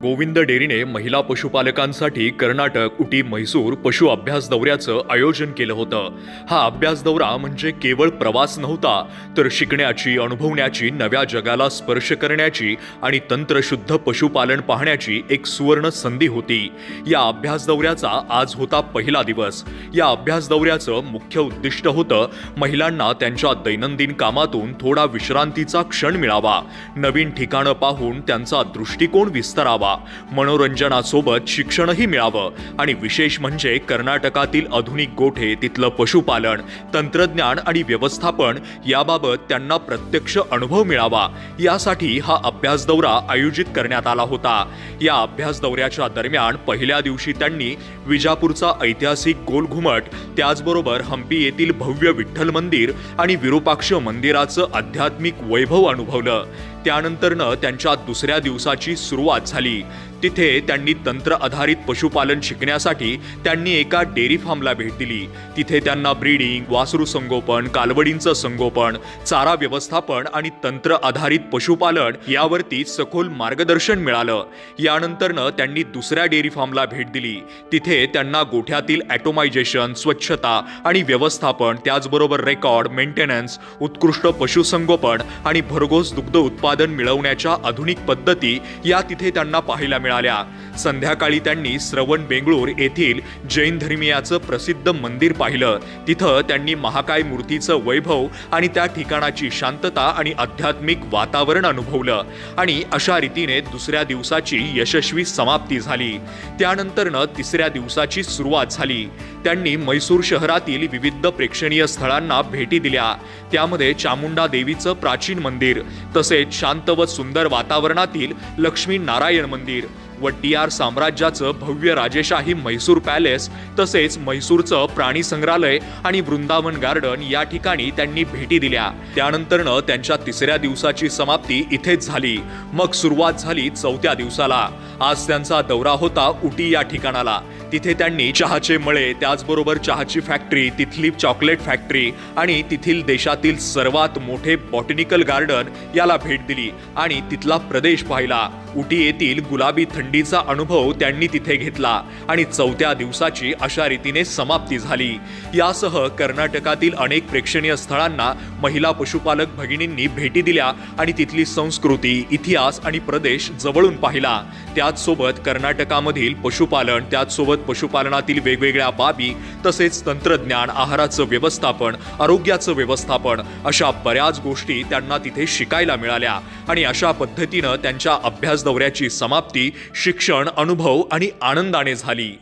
गोविंद डेअरीने महिला पशुपालकांसाठी कर्नाटक, उटी, म्हैसूर पशु अभ्यास दौऱ्याचं आयोजन केलं होतं। हा अभ्यास दौरा म्हणजे केवळ प्रवास नव्हता, तर शिकण्याची, अनुभवण्याची, नव्या जगाला स्पर्श करण्याची आणि तंत्रशुद्ध पशुपालन पाहण्याची एक सुवर्ण संधी होती। या अभ्यास दौऱ्याचा आज होता पहिला दिवस। या अभ्यास दौऱ्याचं मुख्य उद्दिष्ट होतं महिलांना त्यांच्या दैनंदिन कामातून थोडा विश्रांतीचा क्षण मिळावा, नवीन ठिकाणं पाहून त्यांचा दृष्टिकोन विस्तारावा, मनोरंजनासोबत शिक्षणही मिळावं आणि विशेष म्हणजे कर्नाटकातील आधुनिक गोठे, तिथलं पशुपालन, तंत्रज्ञान आणि व्यवस्थापन याबाबत त्यांना प्रत्यक्ष अनुभव मिळावा, यासाठी हा अभ्यास दौरा आयोजित करण्यात आला होता। या अभ्यास दौऱ्याच्या दरम्यान पहिल्या दिवशी त्यांनी विजापूरचा ऐतिहासिक गोल घुमट, त्याचबरोबर हंपी येथील भव्य विठ्ठल मंदिर आणि विरूपाक्ष मंदिराचं आध्यात्मिक वैभव अनुभवलं। त्यानंतरनं त्यांच्या दुसऱ्या दिवसाची सुरुवात झाली। तिथे त्यांनी तंत्र आधारित पशुपालन शिकण्यासाठी त्यांनी एका डेअरी फार्मला भेट दिली। तिथे त्यांना ब्रीडिंग, वासरू संगोपन, कालवडींचं संगोपन, चारा व्यवस्थापन आणि तंत्र आधारित पशुपालन यावरती सखोल मार्गदर्शन मिळालं। यानंतरनं त्यांनी दुसऱ्या डेअरी फार्मला भेट दिली। तिथे त्यांना गोठ्यातील ॲटोमायझेशन, स्वच्छता आणि व्यवस्थापन, त्याचबरोबर रेकॉर्ड, मेंटेनन्स, उत्कृष्ट पशुसंगोपन आणि भरघोस दुग्ध उत्पादन मिळवण्याच्या आधुनिक पद्धती या तिथे त्यांना पाहायला मिळाल्या। संध्याकाळी त्यांनी श्रवण बेंगळूर येथील जैन धर्मीयाचं प्रसिद्ध मंदिर पाहिलं। तिथं त्यांनी महाकाय मूर्तीचं वैभव आणि त्या ठिकाणाची शांतता आणि आध्यात्मिक वातावरण अनुभवलं आणि अशा रीतीने दुसऱ्या दिवसाची यशस्वी समाप्ती झाली। त्यानंतरनं तिसऱ्या दिवसाची सुरुवात झाली। त्यांनी म्हैसूर शहरातील विविध प्रेक्षणीय स्थळांना भेटी दिल्या। त्यामध्ये चामुंडा देवीचं प्राचीन मंदिर, तसेच शांत व सुंदर वातावरणातील लक्ष्मी नारायण मंदिर, वट्टियार साम्राज्याचं भव्य राजेशाही म्हैसूर पॅलेस, तसेच म्हैसूरचं प्राणी संग्रहालय आणि वृंदावन गार्डन या ठिकाणी त्यांनी भेटी दिल्या। त्यानंतरनं त्यांच्या तिसऱ्या दिवसाची समाप्ती इथेच झाली। मग सुरुवात झाली चौथ्या दिवसाला। आज त्यांचा दौरा होता उटी या ठिकाणाला। तिथे त्यांनी चहाचे मळे, त्याचबरोबर चहाची फॅक्टरी, तिथली चॉकलेट फॅक्टरी आणि तिथील देशातील सर्वात मोठे बॉटॅनिकल गार्डन याला भेट दिली आणि तिथला प्रदेश पाहिला। उटी येथील गुलाबी थंडीचा अनुभव त्यांनी तिथे घेतला आणि चौथ्या दिवसाची अशा रीतीने समाप्ती झाली। यासह कर्नाटकातील अनेक प्रेक्षणीय स्थळांना महिला पशुपालक भगिनींनी भेटी दिल्या आणि तिथली संस्कृती, इतिहास आणि प्रदेश जवळून पाहिला। त्याचसोबत कर्नाटकामधील पशुपालन, त्याचसोबत पशुपालनातील वेगवेगळ्या बाबी, तसेच तंत्रज्ञान, आहाराचं व्यवस्थापन, आरोग्याचं व्यवस्थापन अशा बऱ्याच गोष्टी त्यांना तिथे शिकायला मिळाल्या आणि अशा पद्धतीनं त्यांच्या अभ्यास दौऱ्याची समाप्ती शिक्षण, अनुभव आणि आनंदाने झाली।